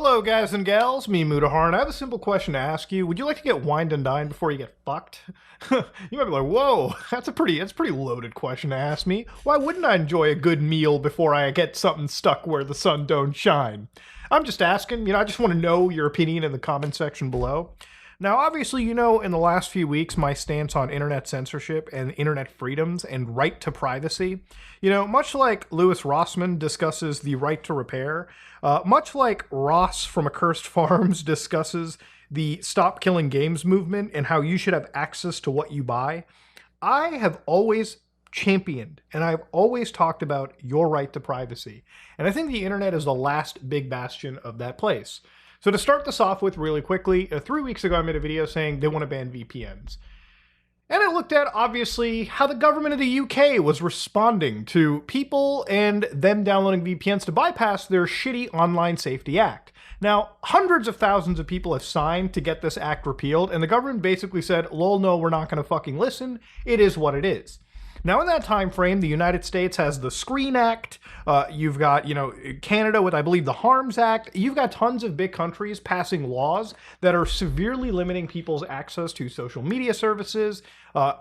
Hello, guys and gals. Me, Mudahar, and I have a simple question to ask you. Would you like to get wined and dined before you get fucked? You might be like, whoa, that's a pretty loaded question to ask me. Why wouldn't I enjoy a good meal before I get something stuck where the sun don't shine? I'm just asking. I just want to know your opinion in the comment section below. Now, obviously, in the last few weeks, my stance on internet censorship and internet freedoms and right to privacy. Much like Louis Rossmann discusses the right to repair, much like Ross from Accursed Farms discusses the Stop Killing Games movement and how you should have access to what you buy, I have always championed and I've always talked about your right to privacy. And I think the internet is the last big bastion of that place. So to start this off with really quickly, 3 weeks ago I made a video saying they want to ban VPNs. And I looked at, obviously, how the government of the UK was responding to people and them downloading VPNs to bypass their shitty Online Safety Act. Now, hundreds of thousands of people have signed to get this act repealed, and the government basically said, lol, no, we're not going to fucking listen. It is what it is. Now, in that time frame, the United States has the Screen Act. You've got, Canada with, I believe, the Harms Act. You've got tons of big countries passing laws that are severely limiting people's access to social media services,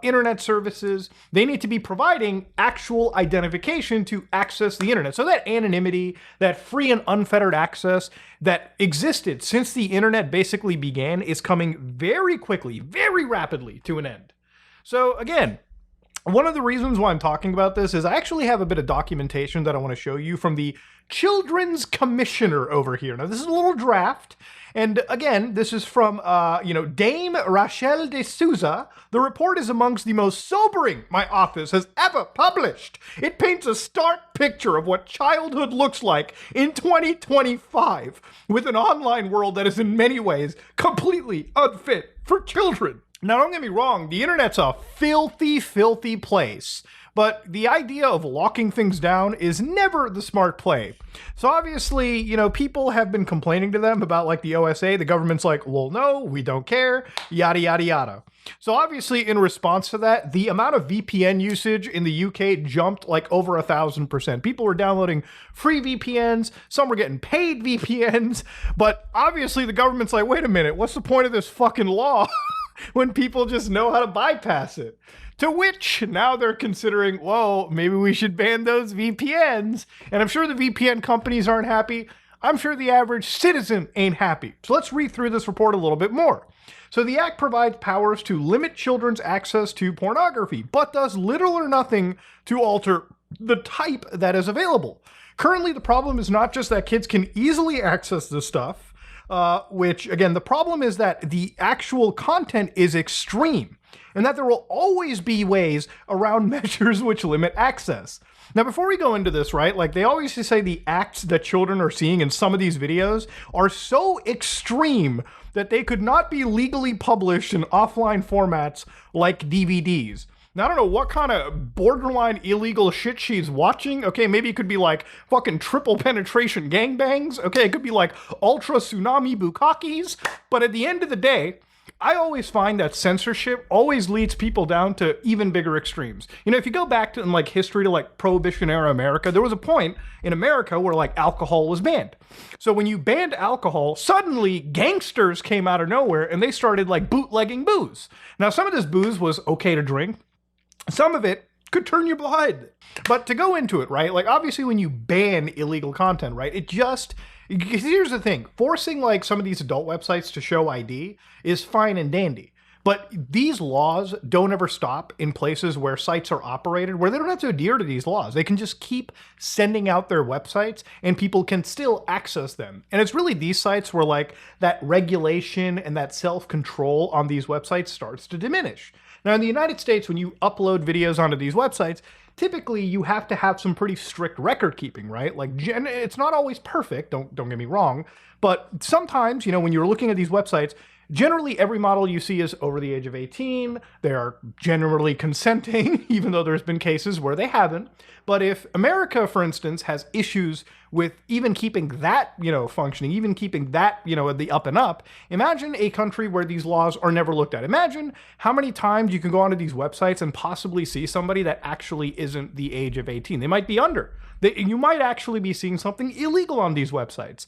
internet services. They need to be providing actual identification to access the internet. So that anonymity, that free and unfettered access that existed since the internet basically began is coming very quickly, very rapidly to an end. So again, one of the reasons why I'm talking about this is I actually have a bit of documentation that I want to show you from the Children's Commissioner over here. Now, this is a little draft, and again, this is from, Dame Rachel de Souza. The report is amongst the most sobering my office has ever published. It paints a stark picture of what childhood looks like in 2025, with an online world that is in many ways completely unfit for children. Now, don't get me wrong, the internet's a filthy, filthy place, but the idea of locking things down is never the smart play. So obviously, people have been complaining to them about like the OSA. The government's like, well, no, we don't care, yada, yada, yada. So obviously, in response to that, the amount of VPN usage in the UK jumped like over 1,000%. People were downloading free VPNs, some were getting paid VPNs, but obviously the government's like, wait a minute, what's the point of this fucking law? When people just know how to bypass it. To which now they're considering, whoa, maybe we should ban those VPNs. And I'm sure the VPN companies aren't happy. I'm sure the average citizen ain't happy. So let's read through this report a little bit more. So the act provides powers to limit children's access to pornography, but does little or nothing to alter the type that is available. Currently, the problem is not just that kids can easily access this stuff, which, again, the problem is that the actual content is extreme and that there will always be ways around measures which limit access. Now, before we go into this, right, like they always say the acts that children are seeing in some of these videos are so extreme that they could not be legally published in offline formats like DVDs. Now, I don't know what kind of borderline illegal shit she's watching. Okay, maybe it could be like fucking triple penetration gangbangs. Okay, it could be like ultra tsunami bukakis. But at the end of the day, I always find that censorship always leads people down to even bigger extremes. If you go back to in like history to like Prohibition era America, there was a point in America where like alcohol was banned. So when you banned alcohol, suddenly gangsters came out of nowhere and they started like bootlegging booze. Now, some of this booze was okay to drink. Some of it could turn your blood. But to go into it, right, like obviously when you ban illegal content, right, here's the thing, forcing like some of these adult websites to show ID is fine and dandy. But these laws don't ever stop in places where sites are operated, where they don't have to adhere to these laws. They can just keep sending out their websites and people can still access them. And it's really these sites where like that regulation and that self-control on these websites starts to diminish. Now, in the United States, when you upload videos onto these websites, typically you have to have some pretty strict record keeping, right? Like, it's not always perfect, don't get me wrong, but sometimes, when you're looking at these websites, generally every model you see is over the age of 18. They are generally consenting, even though there's been cases where they haven't. But if America, for instance, has issues with even keeping that, functioning, even keeping that, the up and up, imagine a country where these laws are never looked at. Imagine how many times you can go onto these websites and possibly see somebody that actually isn't the age of 18. They might be under. You might actually be seeing something illegal on these websites.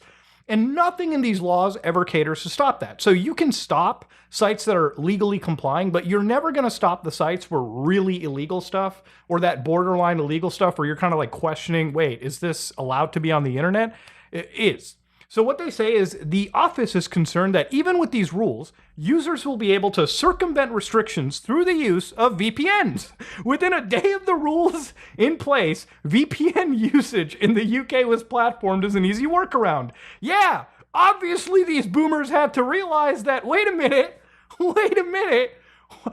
And nothing in these laws ever caters to stop that. So you can stop sites that are legally complying, but you're never going to stop the sites where really illegal stuff or that borderline illegal stuff where you're kind of like questioning, wait, is this allowed to be on the internet? It is. So what they say is the office is concerned that even with these rules, users will be able to circumvent restrictions through the use of VPNs. Within a day of the rules in place, VPN usage in the UK was platformed as an easy workaround. Yeah, obviously these boomers had to realize that, wait a minute,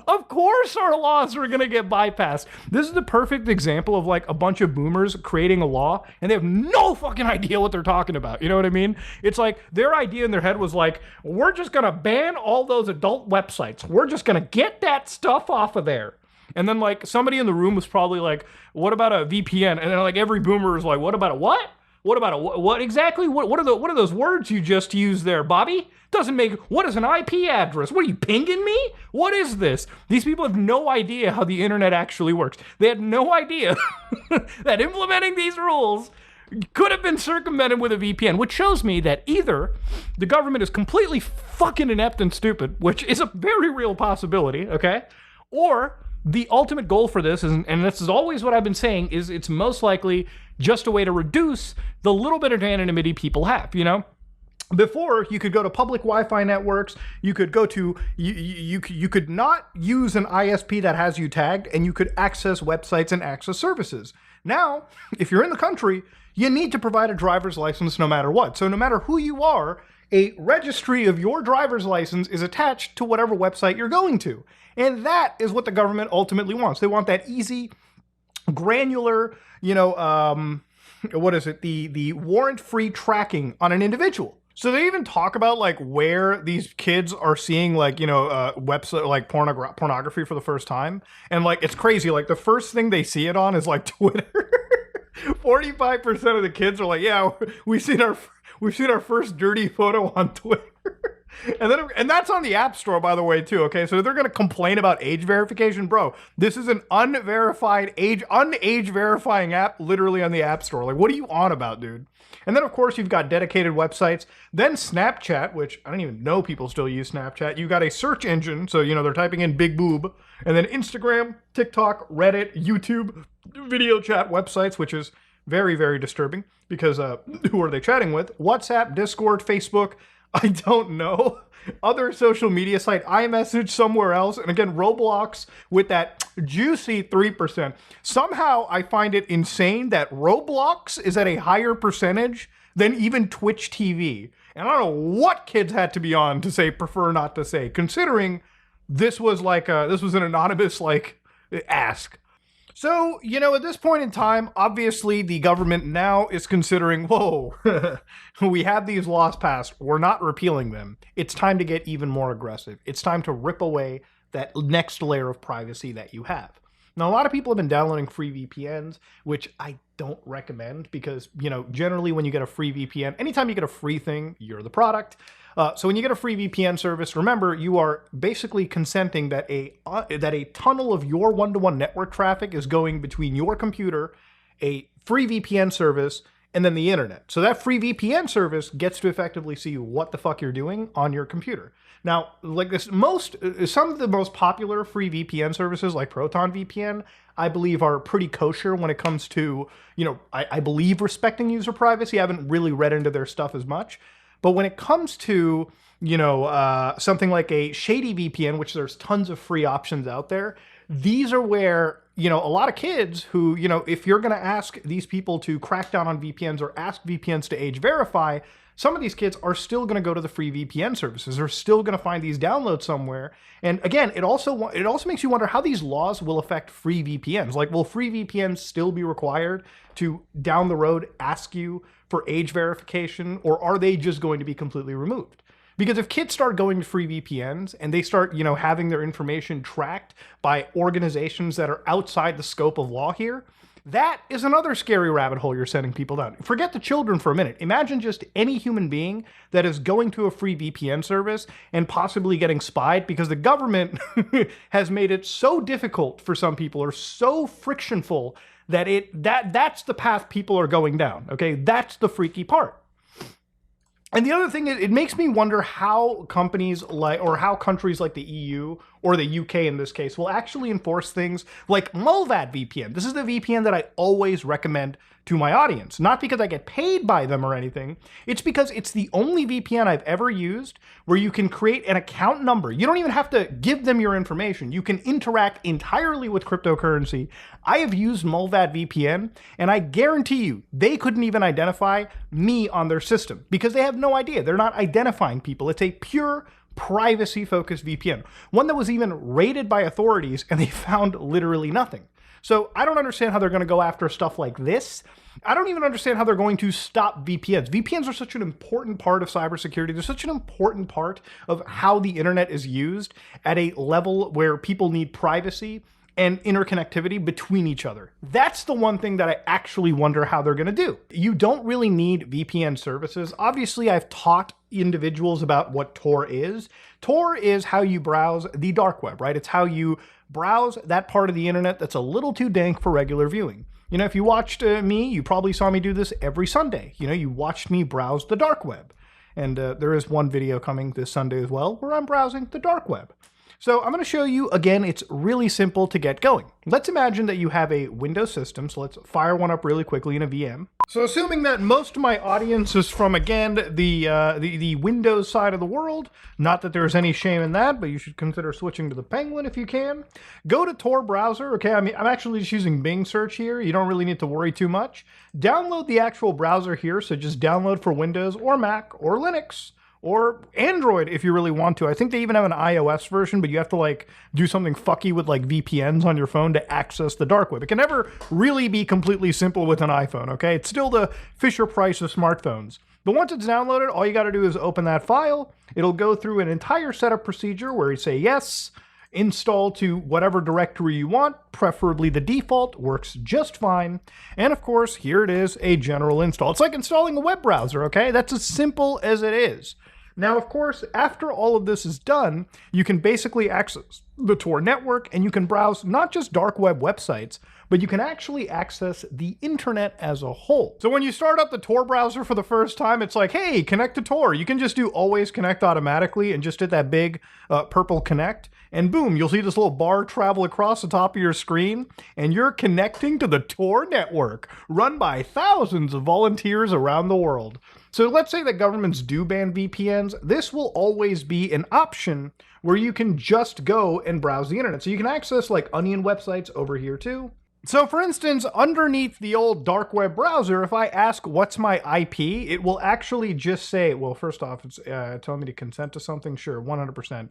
of course our laws are going to get bypassed. This is the perfect example of like a bunch of boomers creating a law and they have no fucking idea what they're talking about. You know what I mean? It's like their idea in their head was like, we're just going to ban all those adult websites. We're just going to get that stuff off of there. And then like somebody in the room was probably like, what about a VPN? And then like every boomer was like, what about a what? What about a what exactly? What are those words you just used there, Bobby? Doesn't make, what is an IP address? What are you pinging me? What is this? These people have no idea how the internet actually works. They had no idea that implementing these rules could have been circumvented with a VPN, which shows me that either the government is completely fucking inept and stupid, which is a very real possibility, okay? Or the ultimate goal for this, and this is always what I've been saying, is it's most likely just a way to reduce the little bit of anonymity people have, you know? Before, you could go to public Wi-Fi networks, you could go to, you could not use an ISP that has you tagged, and you could access websites and access services. Now, if you're in the country, you need to provide a driver's license no matter what. So no matter who you are, a registry of your driver's license is attached to whatever website you're going to. And that is what the government ultimately wants. They want that easy, granular, you know, what is it? The warrant-free tracking on an individual. So they even talk about like where these kids are seeing like, you know, website like pornography for the first time. And like, it's crazy. Like the first thing they see it on is like Twitter. 45% of the kids are like, yeah, we've seen our first dirty photo on Twitter. And that's on the App Store, by the way, too. Okay, so they're gonna complain about age verification, bro. This is an unage verifying app, literally on the App Store. Like, what are you on about, dude? And then, of course, you've got dedicated websites. Then Snapchat, which I don't even know people still use Snapchat. You've got a search engine, so, you know, they're typing in big boob. And then Instagram, TikTok, Reddit, YouTube, video chat websites, which is very, very disturbing because who are they chatting with? WhatsApp, Discord, Facebook, I don't know. Other social media site, iMessage, somewhere else. And again, Roblox with that juicy 3%. Somehow I find it insane that Roblox is at a higher percentage than even Twitch TV. And I don't know what kids had to be on to say prefer not to say, considering this was like this was an anonymous like ask. So, you know, at this point in time, obviously the government now is considering, whoa, we have these laws passed. We're not repealing them. It's time to get even more aggressive. It's time to rip away that next layer of privacy that you have. Now, a lot of people have been downloading free VPNs, which I don't recommend because, you know, generally when you get a free VPN, anytime you get a free thing, you're the product. So when you get a free VPN service, remember, you are basically consenting that a tunnel of your one-to-one network traffic is going between your computer, a free VPN service, and then the internet. So that free VPN service gets to effectively see what the fuck you're doing on your computer. Now, like some of the most popular free VPN services, like Proton VPN, I believe are pretty kosher when it comes to, you know, I believe respecting user privacy. I haven't really read into their stuff as much. But when it comes to, you know, something like a shady VPN, which there's tons of free options out there, these are where, you know, a lot of kids who, you know, if you're going to ask these people to crack down on VPNs or ask VPNs to age verify, some of these kids are still going to go to the free VPN services. They're still going to find these downloads somewhere. And again, it also makes you wonder how these laws will affect free VPNs. Like, will free VPNs still be required to, down the road, ask you for age verification, or are they just going to be completely removed? Because if kids start going to free VPNs and they start, you know, having their information tracked by organizations that are outside the scope of law here, that is another scary rabbit hole you're sending people down. Forget the children for a minute. Imagine just any human being that is going to a free VPN service and possibly getting spied because the government has made it so difficult for some people, or so frictionful, that that's the path people are going down. Okay, that's the freaky part. And the other thing is, it makes me wonder how companies like, or how countries like the EU or the UK in this case, will actually enforce things like Mulvad VPN. This is the VPN that I always recommend to my audience. Not because I get paid by them or anything. It's because it's the only VPN I've ever used where you can create an account number. You don't even have to give them your information. You can interact entirely with cryptocurrency. I have used Mulvad VPN, and I guarantee you they couldn't even identify me on their system because they have no idea. They're not identifying people. It's a pure privacy-focused VPN, one that was even rated by authorities, and they found literally nothing. So I don't understand how they're going to go after stuff like this. I don't even understand how they're going to stop VPNs. VPNs are such an important part of cybersecurity. They're such an important part of how the internet is used at a level where people need privacy and interconnectivity between each other. That's the one thing that I actually wonder how they're going to do. You don't really need VPN services. Obviously, I've taught individuals about what Tor is. Tor is how you browse the dark web, right? It's how you browse that part of the internet that's a little too dank for regular viewing. You know, if you watched me, you probably saw me do this every Sunday. You know, you watched me browse the dark web. And there is one video coming this Sunday as well where I'm browsing the dark web. So I'm going to show you, again, it's really simple to get going. Let's imagine that you have a Windows system, so let's fire one up really quickly in a VM. So assuming that most of my audience is from, again, the Windows side of the world, not that there's any shame in that, but you should consider switching to the Penguin if you can. Go to Tor browser, okay, I'm actually just using Bing search here, you don't really need to worry too much. Download the actual browser here, so just download for Windows or Mac or Linux. Or Android if you really want to. I think they even have an iOS version, but you have to like do something fucky with like VPNs on your phone to access the dark web. It can never really be completely simple with an iPhone, okay? It's still the Fisher-Price of smartphones. But once it's downloaded, all you got to do is open that file. It'll go through an entire setup procedure where you say yes, install to whatever directory you want, preferably the default, works just fine. And of course, here it is, a general install. It's like installing a web browser, okay? That's as simple as it is. Now, of course, after all of this is done, you can basically access the Tor network and you can browse not just dark web websites, but you can actually access the internet as a whole. So when you start up the Tor browser for the first time, it's like, hey, connect to Tor. You can just do always connect automatically and just hit that big purple connect. And boom, you'll see this little bar travel across the top of your screen, and you're connecting to the Tor network, run by thousands of volunteers around the world. So let's say that governments do ban VPNs, this will always be an option where you can just go and browse the internet. So you can access like Onion websites over here too. So for instance, underneath the old dark web browser, if I ask what's my IP, it will actually just say, well, first off, it's telling me to consent to something. Sure, 100%.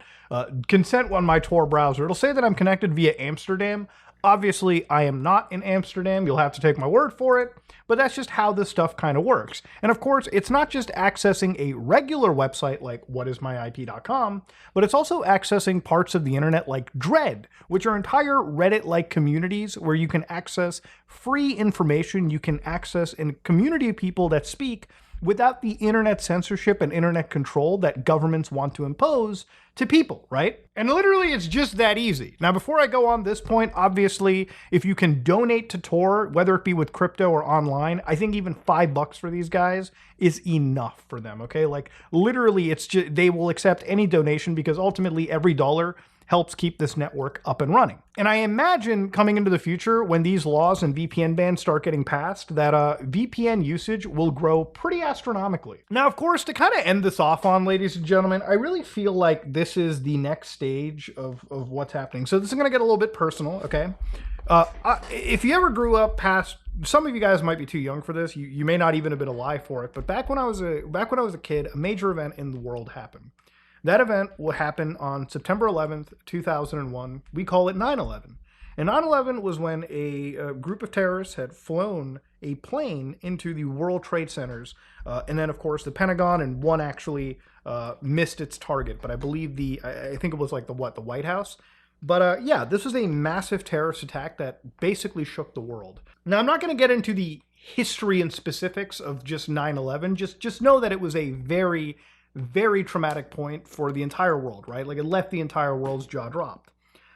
Consent on my Tor browser. It'll say that I'm connected via Amsterdam. Obviously, I am not in Amsterdam. You'll have to take my word for it. But that's just how this stuff kind of works. And of course, it's not just accessing a regular website like whatismyip.com, but it's also accessing parts of the internet like Dread, which are entire Reddit-like communities where you can access free information. You can access a community of people that speak without the internet censorship and internet control that governments want to impose to people, right? And literally, it's just that easy. Now, before I go on this point, obviously, if you can donate to Tor, whether it be with crypto or online, I think even $5 for these guys is enough for them, okay? Like, literally, it's just, they will accept any donation because ultimately every dollar helps keep this network up and running. And I imagine coming into the future, when these laws and VPN bans start getting passed, that VPN usage will grow pretty astronomically. Now, of course, to kind of end this off on, ladies and gentlemen, I really feel like this is the next stage of what's happening. So this is gonna get a little bit personal, okay? If you ever grew up past, some of you guys might be too young for this, you may not even have been alive for it, but back when I was a kid, a major event in the world happened. That event will happen on September 11th, 2001. We call it 9/11. And 9/11 was when a group of terrorists had flown a plane into the World Trade Centers. And then, of course, the Pentagon, and one actually missed its target. But I believe I think it was like the White House. But yeah, this was a massive terrorist attack that basically shook the world. Now, I'm not going to get into the history and specifics of just 9/11. Just know that it was a very, very traumatic point for the entire world, right? Like, it left the entire world's jaw dropped.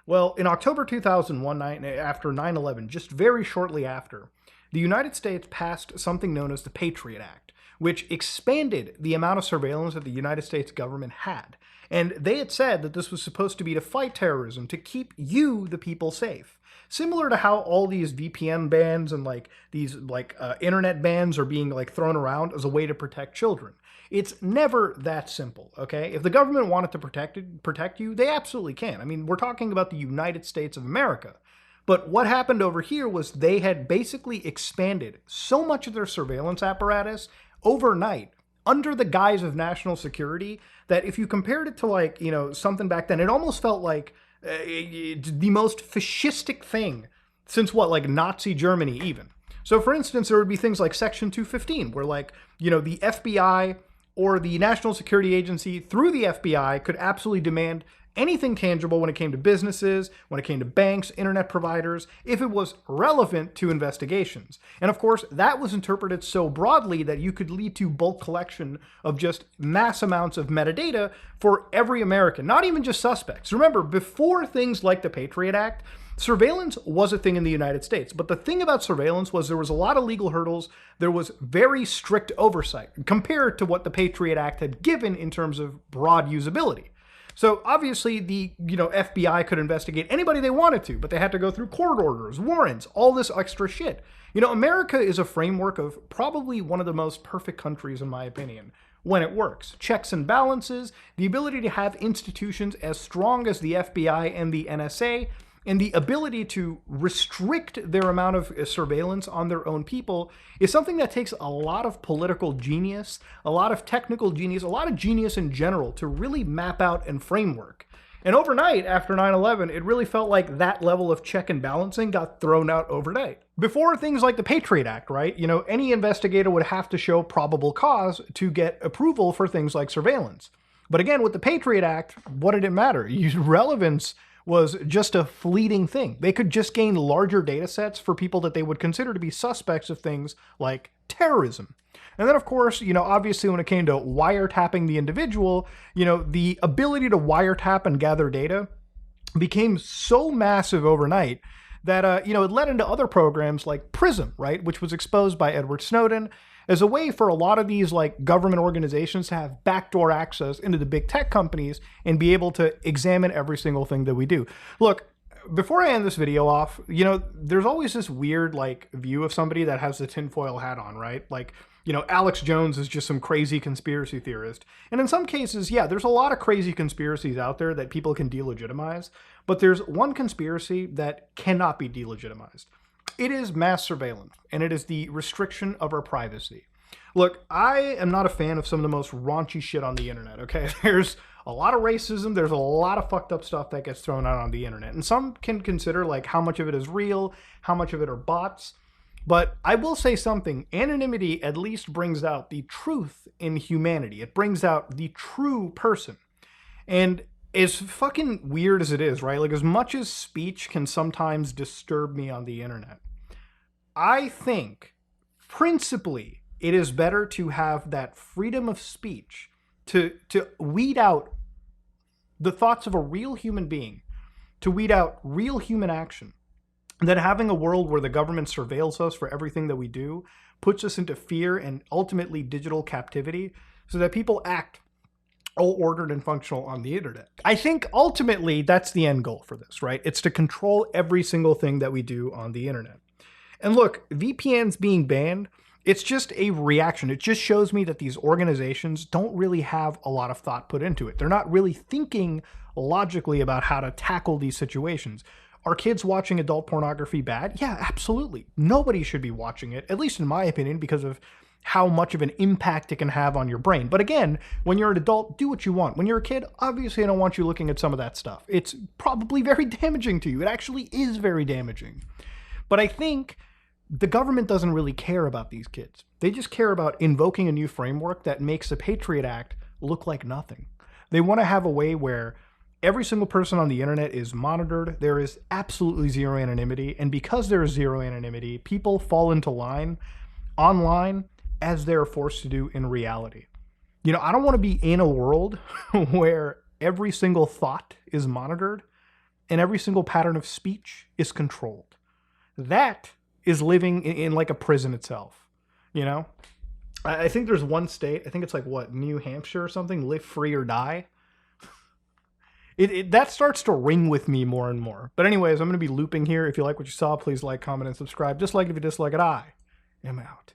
Well, in October 2001, after 9/11, just very shortly after, the United States passed something known as the Patriot Act, which expanded the amount of surveillance that the United States government had. And they had said that this was supposed to be to fight terrorism, to keep you, the people, safe. Similar to how all these VPN bans and these internet bans are being thrown around as a way to protect children. It's never that simple, okay? If the government wanted to protect you, they absolutely can. I mean, we're talking about the United States of America. But what happened over here was they had basically expanded so much of their surveillance apparatus overnight under the guise of national security that if you compared it to something back then, it almost felt like the most fascistic thing since Nazi Germany even. So for instance, there would be things like Section 215 where the FBI or the National Security Agency through the FBI could absolutely demand anything tangible when it came to businesses, when it came to banks, internet providers, if it was relevant to investigations. And of course, that was interpreted so broadly that you could lead to bulk collection of just mass amounts of metadata for every American, not even just suspects. Remember, before things like the Patriot Act, surveillance was a thing in the United States. But the thing about surveillance was there was a lot of legal hurdles. There was very strict oversight compared to what the Patriot Act had given in terms of broad usability. So obviously the FBI could investigate anybody they wanted to, but they had to go through court orders, warrants, all this extra shit. America is a framework of probably one of the most perfect countries in my opinion when it works. Checks and balances, the ability to have institutions as strong as the FBI and the NSA, and the ability to restrict their amount of surveillance on their own people is something that takes a lot of political genius, a lot of technical genius, a lot of genius in general to really map out and framework. And overnight, after 9/11, it really felt like that level of check and balancing got thrown out overnight. Before things like the Patriot Act, right? Any investigator would have to show probable cause to get approval for things like surveillance. But again, with the Patriot Act, what did it matter? Relevance was just a fleeting thing. They could just gain larger data sets for people that they would consider to be suspects of things like terrorism. And then, of course, obviously when it came to wiretapping the individual, the ability to wiretap and gather data became so massive overnight that, it led into other programs like PRISM, right, which was exposed by Edward Snowden as a way for a lot of these government organizations to have backdoor access into the big tech companies and be able to examine every single thing that we do. Look, before I end this video off, there's always this weird view of somebody that has the tinfoil hat on, right? Alex Jones is just some crazy conspiracy theorist. And in some cases, yeah, there's a lot of crazy conspiracies out there that people can delegitimize, but there's one conspiracy that cannot be delegitimized. It is mass surveillance, and it is the restriction of our privacy. Look, I am not a fan of some of the most raunchy shit on the internet, okay? There's a lot of racism, there's a lot of fucked up stuff that gets thrown out on the internet, and some can consider how much of it is real, how much of it are bots. But I will say something, anonymity at least brings out the truth in humanity. It brings out the true person. And as fucking weird as it is, right? As much as speech can sometimes disturb me on the internet, I think principally it is better to have that freedom of speech to weed out the thoughts of a real human being, to weed out real human action, than having a world where the government surveils us for everything that we do, puts us into fear and ultimately digital captivity so that people act all ordered and functional on the internet. I think ultimately that's the end goal for this, right? It's to control every single thing that we do on the internet. And look, VPNs being banned, it's just a reaction. It just shows me that these organizations don't really have a lot of thought put into it. They're not really thinking logically about how to tackle these situations. Are kids watching adult pornography bad? Yeah, absolutely. Nobody should be watching it, at least in my opinion, because of how much of an impact it can have on your brain. But again, when you're an adult, do what you want. When you're a kid, obviously I don't want you looking at some of that stuff. It's probably very damaging to you. It actually is very damaging. But I think the government doesn't really care about these kids. They just care about invoking a new framework that makes the Patriot Act look like nothing. They want to have a way where every single person on the internet is monitored. There is absolutely zero anonymity. And because there is zero anonymity, people fall into line online as they're forced to do in reality. I don't want to be in a world where every single thought is monitored and every single pattern of speech is controlled. That is living in a prison itself, I think there's one state, I think it's like what, New Hampshire or something, live free or die. That starts to ring with me more and more. But anyways, I'm going to be looping here. If you like what you saw, please like, comment, and subscribe. Dislike if you dislike it. I am out.